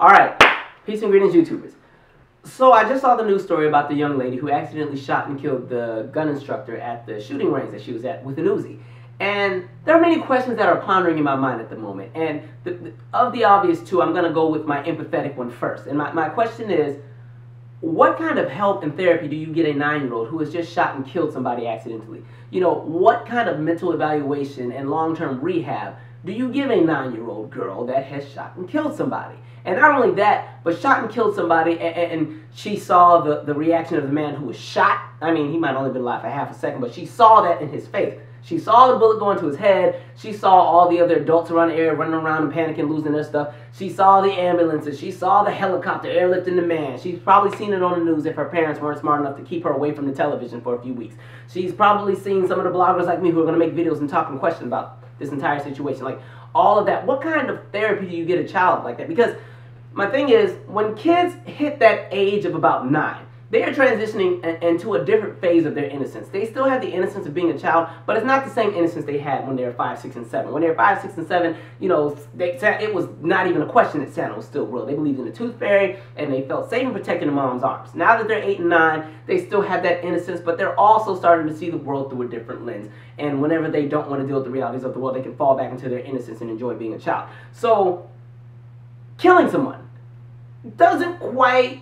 Alright, peace and greetings, YouTubers. So I just saw the news story about the young lady who accidentally shot and killed the gun instructor at the shooting range that she was at with an Uzi. And there are many questions that are pondering in my mind at the moment. And of the obvious two, I'm going to go with my empathetic one first. And my question is, what kind of help and therapy do you get a 9-year-old who has just shot and killed somebody accidentally? You know, what kind of mental evaluation and long-term rehab do you give a 9-year-old girl that has shot and killed somebody? And not only that, but shot and killed somebody, and she saw the reaction of the man who was shot. I mean, he might only have been alive for half a second, but she saw that in his face. She saw the bullet go into his head. She saw all the other adults around the area running around and panicking, losing their stuff. She saw the ambulances. She saw the helicopter airlifting the man. She's probably seen it on the news if her parents weren't smart enough to keep her away from the television for a few weeks. She's probably seen some of the bloggers like me who are going to make videos and talk and question about this entire situation. Like, all of that. What kind of therapy do you get a child like that? Because my thing is, when kids hit that age of about 9, they are transitioning into a different phase of their innocence. They still have the innocence of being a child, but it's not the same innocence they had when they were 5, 6, and 7. When they were 5, 6, and 7, you know, it was not even a question that Santa was still real. They believed in the tooth fairy, and they felt safe and protected in mom's arms. Now that they're 8 and 9, they still have that innocence, but they're also starting to see the world through a different lens. And whenever they don't want to deal with the realities of the world, they can fall back into their innocence and enjoy being a child. So, killing someone doesn't quite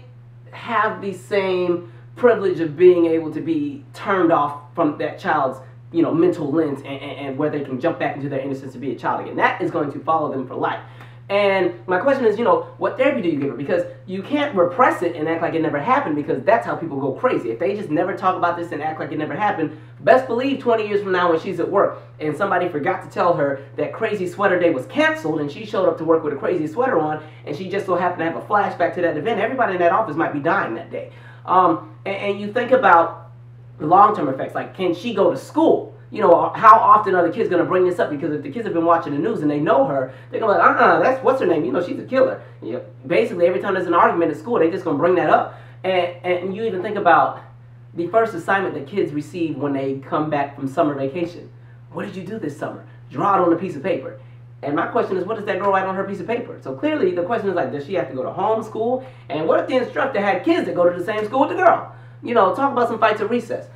have the same privilege of being able to be turned off from that child's, you know, mental lens and where they can jump back into their innocence to be a child again. That is going to follow them for life. And my question is, you know, what therapy do you give her? Because you can't repress it and act like it never happened, because that's how people go crazy. If they just never talk about this and act like it never happened, best believe 20 years from now when she's at work and somebody forgot to tell her that Crazy Sweater Day was canceled and she showed up to work with a crazy sweater on and she just so happened to have a flashback to that event, everybody in that office might be dying that day. And you think about the long-term effects, like, can she go to school? You know, how often are the kids going to bring this up? Because if the kids have been watching the news and they know her, they're going to be like, that's, what's her name? You know, she's a killer. You know, basically, every time there's an argument at school, they're just going to bring that up. And you even think about the first assignment that kids receive when they come back from summer vacation. What did you do this summer? Draw it on a piece of paper. And my question is, what does that girl write on her piece of paper? So clearly, the question is like, does she have to go to homeschool? And what if the instructor had kids that go to the same school with the girl? You know, talk about some fights at recess.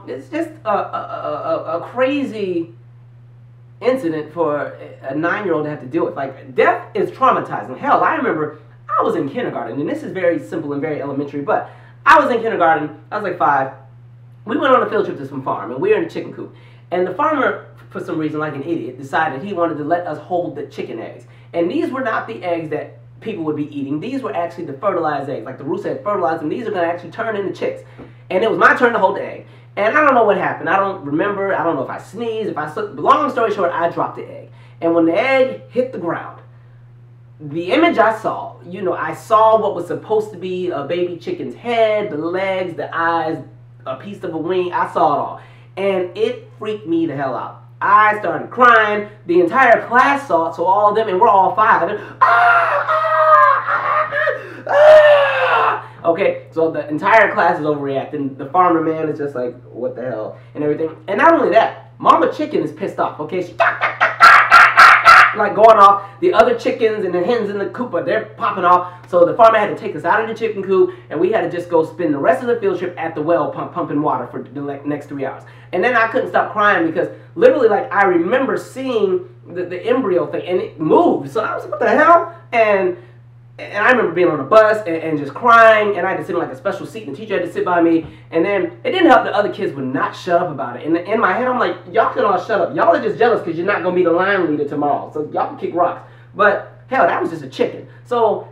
It's just a crazy incident for a 9-year-old to have to deal with. Like, death is traumatizing. Hell, I remember I was in kindergarten, and this is very simple and very elementary, but I was in kindergarten, I was like 5. We went on a field trip to some farm, and we were in a chicken coop. And the farmer, for some reason, like an idiot, decided he wanted to let us hold the chicken eggs. And these were not the eggs that people would be eating. These were actually the fertilized eggs. Like, the rooster had fertilized them. These are going to actually turn into chicks. And it was my turn to hold the egg. And I don't know what happened. I don't remember. I don't know if I sneezed, if I slipped. Long story short, I dropped the egg. And when the egg hit the ground, the image I saw, you know, I saw what was supposed to be a baby chicken's head, the legs, the eyes, a piece of a wing. I saw it all. And it freaked me the hell out. I started crying. The entire class saw it, so all of them, and we're all 5. Okay, so the entire class is overreacting. The farmer man is just like, what the hell, and everything. And not only that, Mama Chicken is pissed off. Okay, she like going off. The other chickens and the hens in the coop, they're popping off. So the farmer had to take us out of the chicken coop, and we had to just go spend the rest of the field trip at the well pumping water for the next 3 hours. And then I couldn't stop crying because literally, like, I remember seeing the embryo thing, and it moved. So I was like, what the hell? And I remember being on a bus and just crying, and I had to sit in like a special seat, and the teacher had to sit by me. And then it didn't help that other kids would not shut up about it. And in my head, I'm like, y'all can all shut up. Y'all are just jealous because you're not going to be the line leader tomorrow. So y'all can kick rocks. But hell, that was just a chicken. So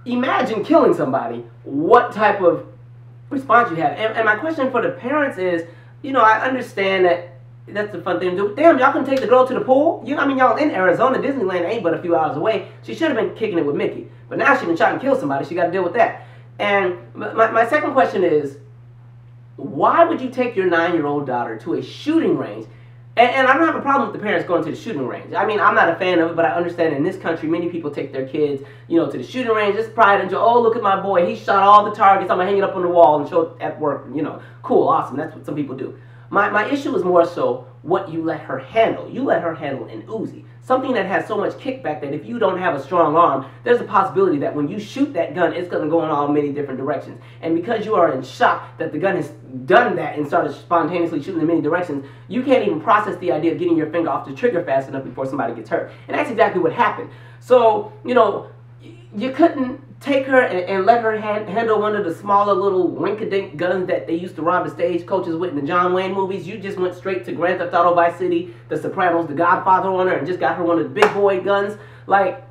imagine killing somebody, what type of response you have. And my question for the parents is, you know, I understand that that's the fun thing to do. Damn, y'all can take the girl to the pool? You know, I mean, y'all in Arizona, Disneyland ain't but a few hours away. She should have been kicking it with Mickey. But now she been shot and killed somebody. She got to deal with that. And my second question is, why would you take your 9-year-old daughter to a shooting range? And I don't have a problem with the parents going to the shooting range. I mean, I'm not a fan of it, but I understand in this country, many people take their kids, you know, to the shooting range, just pride and joy. Oh, look at my boy. He shot all the targets. I'm going to hang it up on the wall and show it at work. You know, cool, awesome. That's what some people do. My issue is more so, what you let her handle. You let her handle an Uzi, something that has so much kickback that if you don't have a strong arm, there's a possibility that when you shoot that gun, it's going to go in all many different directions. And because you are in shock that the gun has done that and started spontaneously shooting in many directions, you can't even process the idea of getting your finger off the trigger fast enough before somebody gets hurt. And that's exactly what happened. So, you know, you couldn't take her and let her handle one of the smaller little rink-a-dink guns that they used to rob the stagecoaches with in the John Wayne movies. You just went straight to Grand Theft Auto Vice City, The Sopranos, The Godfather on her, and just got her one of the big boy guns. Like,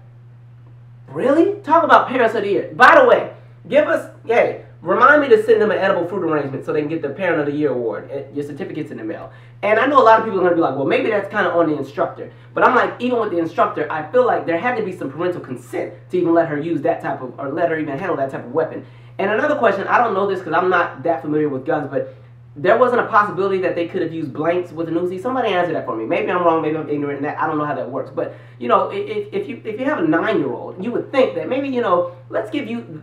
really? Talk about Parents of the Year. By the way, give us, hey, remind me to send them an edible fruit arrangement so they can get the Parent of the Year award. Your certificate's in the mail. And I know a lot of people are going to be like, well, maybe that's kind of on the instructor. But I'm like, even with the instructor, I feel like there had to be some parental consent to even let her use that type of, or let her even handle that type of weapon. And another question, I don't know this because I'm not that familiar with guns, but there wasn't a possibility that they could have used blanks with an Uzi. Somebody answer that for me. Maybe I'm wrong, maybe I'm ignorant in that. I don't know how that works. But, you know, if you have a 9-year-old, you would think that maybe, you know, let's give you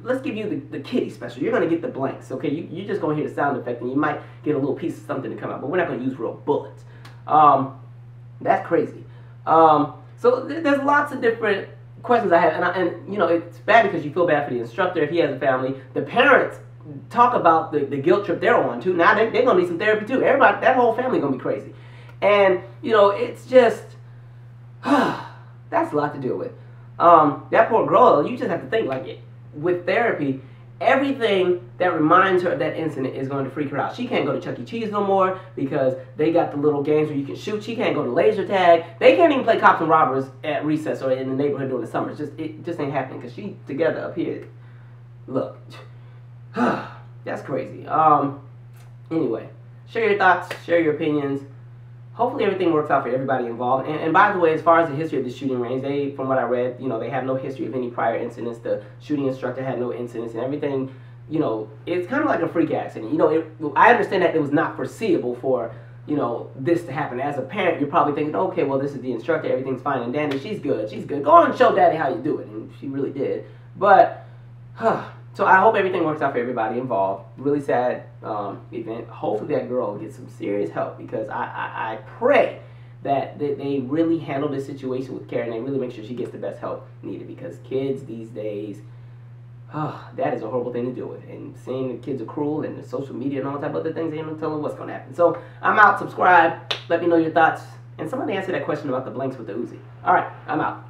the kiddie special. You're going to get the blanks, okay? You're just going to hear the sound effect and you might get a little piece of something to come out. But we're not going to use real bullets. That's crazy. So there's lots of different questions I have. And you know, it's bad because you feel bad for the instructor if he has a family. The parents talk about the guilt trip they're on too. Now they're gonna need some therapy too. Everybody, that whole family gonna be crazy. And you know, it's just that's a lot to deal with. That poor girl, you just have to think like with therapy, everything that reminds her of that incident is going to freak her out. She can't go to Chuck E. Cheese no more because they got the little games where you can shoot. She can't go to laser tag. They can't even play cops and robbers at recess or in the neighborhood during the summer. It just ain't happening because she together up here. Look. That's crazy. Anyway, share your thoughts, share your opinions. Hopefully everything works out for everybody involved. And by the way, as far as the history of the shooting range, they, from what I read, you know, they have no history of any prior incidents. The shooting instructor had no incidents and everything. You know, it's kind of like a freak accident. You know, I understand that it was not foreseeable for, you know, this to happen. As a parent, you're probably thinking, okay, well, this is the instructor. Everything's fine and dandy. She's good. She's good. Go on and show daddy how you do it. And she really did. But, so I hope everything works out for everybody involved. Really sad event. Hopefully that girl gets some serious help because I pray that they really handle this situation with care and they really make sure she gets the best help needed because kids these days, that is a horrible thing to deal with. And seeing the kids are cruel and the social media and all type of other things, they don't tell them what's going to happen. So I'm out. Subscribe. Let me know your thoughts. And somebody answer that question about the blanks with the Uzi. All right, I'm out.